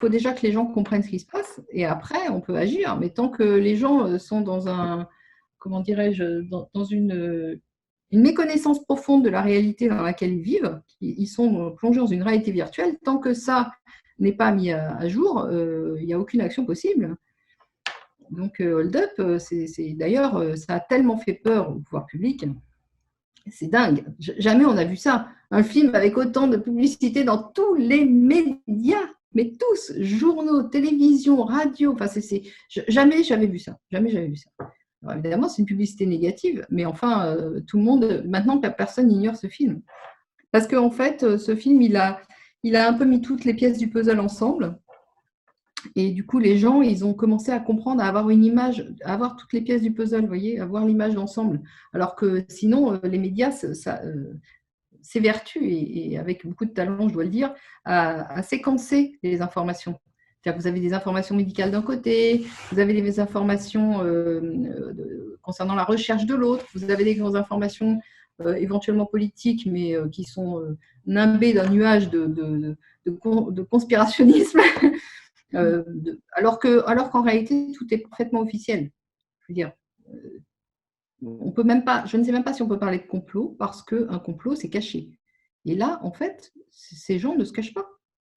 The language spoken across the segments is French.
faut déjà que les gens comprennent ce qui se passe et après, on peut agir. Mais tant que les gens sont dans un, comment dirais-je, dans une méconnaissance profonde de la réalité dans laquelle ils vivent, ils sont plongés dans une réalité virtuelle, tant que ça n'est pas mis à jour, il n'y a aucune action possible. Donc, Hold Up, d'ailleurs, ça a tellement fait peur au pouvoir public. C'est dingue. Jamais on a vu ça. Un film avec autant de publicité dans tous les médias, mais tous, journaux, télévision, radio. Enfin, jamais j'avais vu ça. Jamais j'avais vu ça. Alors, évidemment, c'est une publicité négative, mais enfin, tout le monde, maintenant que personne ignore ce film. Parce qu'en fait, ce film, il a un peu mis toutes les pièces du puzzle ensemble. Et du coup, les gens, ils ont commencé à comprendre, à avoir une image, à avoir toutes les pièces du puzzle, vous voyez, à voir l'image d'ensemble. Alors que sinon, les médias s'évertuent, et avec beaucoup de talent, je dois le dire, à séquencer les informations. C'est-à-dire que vous avez des informations médicales d'un côté, vous avez des informations concernant la recherche de l'autre, vous avez des informations éventuellement politiques, mais qui sont nimbées d'un nuage de conspirationnisme. Alors qu'en réalité, tout est parfaitement officiel. Je veux dire, on peut même pas, je ne sais même pas si on peut parler de complot, parce qu'un complot, c'est caché. Et là, en fait, ces gens ne se cachent pas.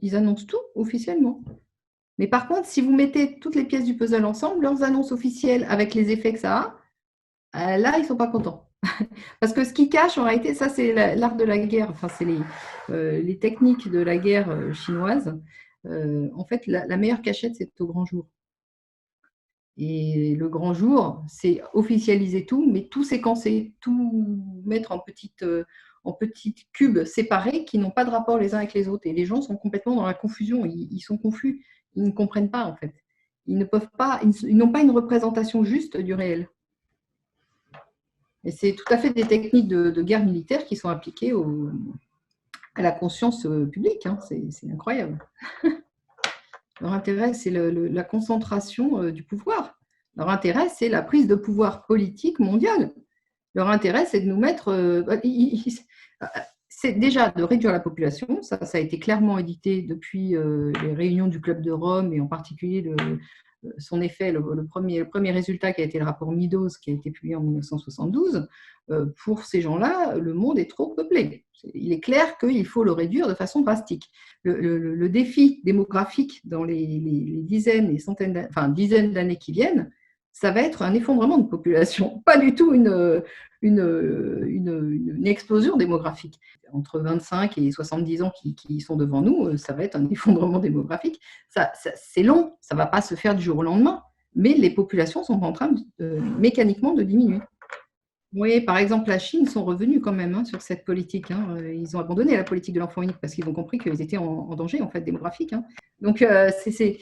Ils annoncent tout officiellement. Mais par contre, si vous mettez toutes les pièces du puzzle ensemble, leurs annonces officielles avec les effets que ça a, là, ils ne sont pas contents. Parce que ce qui cache, en réalité, ça, c'est l'art de la guerre. Enfin, c'est les techniques de la guerre chinoise. En fait, la meilleure cachette, c'est au grand jour. Et le grand jour, c'est officialiser tout, mais tout séquencer, tout mettre en petites cubes séparés qui n'ont pas de rapport les uns avec les autres. Et les gens sont complètement dans la confusion, ils sont confus, ils ne comprennent pas en fait. Ils ne peuvent pas, ils n'ont pas une représentation juste du réel. Et c'est tout à fait des techniques de guerre militaire qui sont appliquées à la conscience publique. Hein. C'est incroyable. Leur intérêt, c'est la concentration du pouvoir. Leur intérêt, c'est la prise de pouvoir politique mondiale. Leur intérêt, c'est de nous mettre... c'est déjà de réduire la population. Ça a été clairement édité depuis les réunions du Club de Rome, et en particulier son effet, le premier résultat qui a été le rapport Meadows, qui a été publié en 1972. Pour ces gens-là, le monde est trop peuplé. Il est clair qu'il faut le réduire de façon drastique. Le défi démographique dans les dizaines et centaines, dizaines d'années qui viennent, ça va être un effondrement de population, pas du tout une explosion démographique. Entre 25 et 70 ans qui sont devant nous, ça va être un effondrement démographique. C'est long, ça ne va pas se faire du jour au lendemain, mais les populations sont en train mécaniquement de diminuer. Oui, par exemple, la Chine sont revenus quand même sur cette politique. Ils ont abandonné la politique de l'enfant unique parce qu'ils ont compris qu'ils étaient en danger en fait démographique. Donc, si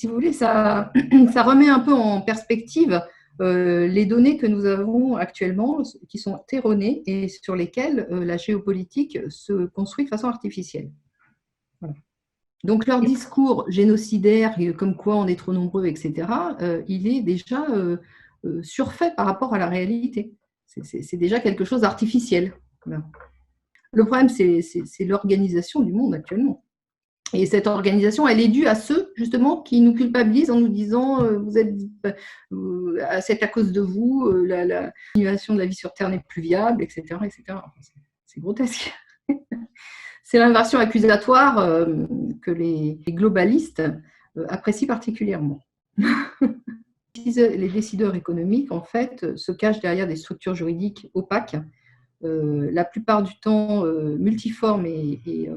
vous voulez, ça remet un peu en perspective les données que nous avons actuellement, qui sont erronées et sur lesquelles la géopolitique se construit de façon artificielle. Voilà. Donc, leur discours génocidaire, comme quoi on est trop nombreux, etc., il est déjà surfait par rapport à la réalité. C'est déjà quelque chose d'artificiel. Voilà. Le problème, c'est l'organisation du monde actuellement. Et cette organisation, elle est due à ceux, justement, qui nous culpabilisent en nous disant c'est à cause de vous, la continuation de la vie sur Terre n'est plus viable, etc. etc. C'est grotesque. C'est l'inversion accusatoire que les globalistes apprécient particulièrement. Les décideurs économiques, en fait, se cachent derrière des structures juridiques opaques, la plupart du temps multiformes et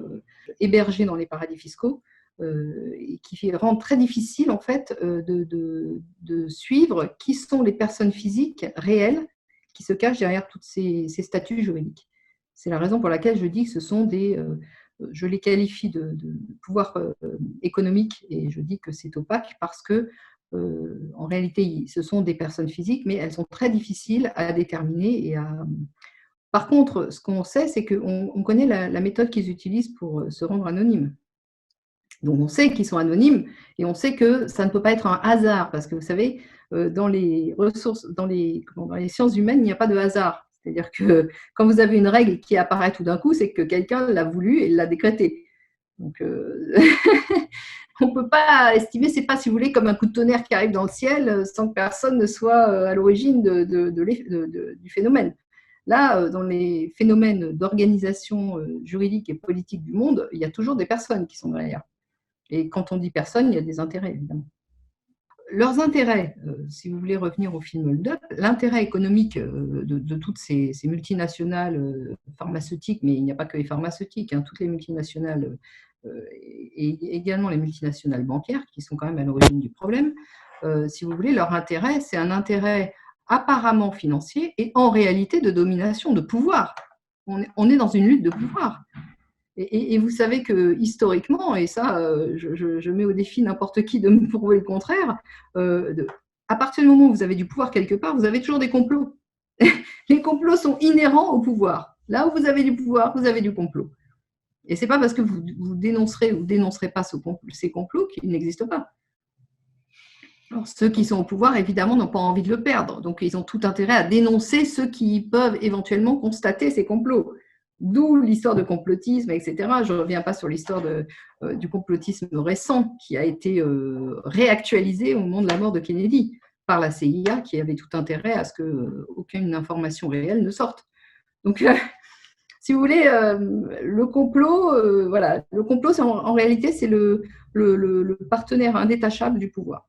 hébergées dans les paradis fiscaux, et qui rendent très difficile, en fait, de suivre qui sont les personnes physiques réelles qui se cachent derrière tous ces statuts juridiques. C'est la raison pour laquelle je dis que ce sont je les qualifie de pouvoir économique, et je dis que c'est opaque parce que en réalité, ce sont des personnes physiques, mais elles sont très difficiles à déterminer. Par contre, ce qu'on sait, c'est qu'on connaît la méthode qu'ils utilisent pour se rendre anonymes. Donc, on sait qu'ils sont anonymes et on sait que ça ne peut pas être un hasard, parce que vous savez, dans les sciences humaines, il n'y a pas de hasard. C'est-à-dire que quand vous avez une règle qui apparaît tout d'un coup, c'est que quelqu'un l'a voulu et l'a décrétée. Donc, on ne peut pas estimer, c'est pas, si vous voulez, comme un coup de tonnerre qui arrive dans le ciel sans que personne ne soit à l'origine du phénomène. Là, dans les phénomènes d'organisation juridique et politique du monde, il y a toujours des personnes qui sont derrière. Et quand on dit personnes, il y a des intérêts, évidemment. Leurs intérêts, si vous voulez revenir au film Hold Up, l'intérêt économique de toutes ces multinationales pharmaceutiques, mais il n'y a pas que les pharmaceutiques, hein, toutes les multinationales et également les multinationales bancaires qui sont quand même à l'origine du problème, si vous voulez, leur intérêt, c'est un intérêt apparemment financier et en réalité de domination, de pouvoir. On est dans une lutte de pouvoir. Et vous savez que historiquement, et ça, je mets au défi n'importe qui de me prouver le contraire, à partir du moment où vous avez du pouvoir quelque part, vous avez toujours des complots. Les complots sont inhérents au pouvoir. Là où vous avez du pouvoir, vous avez du complot. Et ce n'est pas parce que vous dénoncerez ou dénoncerez pas ces complots qu'ils n'existent pas. Alors, ceux qui sont au pouvoir, évidemment, n'ont pas envie de le perdre. Donc, ils ont tout intérêt à dénoncer ceux qui peuvent éventuellement constater ces complots. D'où l'histoire de complotisme, etc. Je ne reviens pas sur l'histoire du complotisme récent qui a été réactualisé au moment de la mort de Kennedy par la CIA qui avait tout intérêt à ce qu'aucune information réelle ne sorte. Donc, si vous voulez, le complot, voilà, le complot, en réalité, c'est le partenaire indétachable du pouvoir.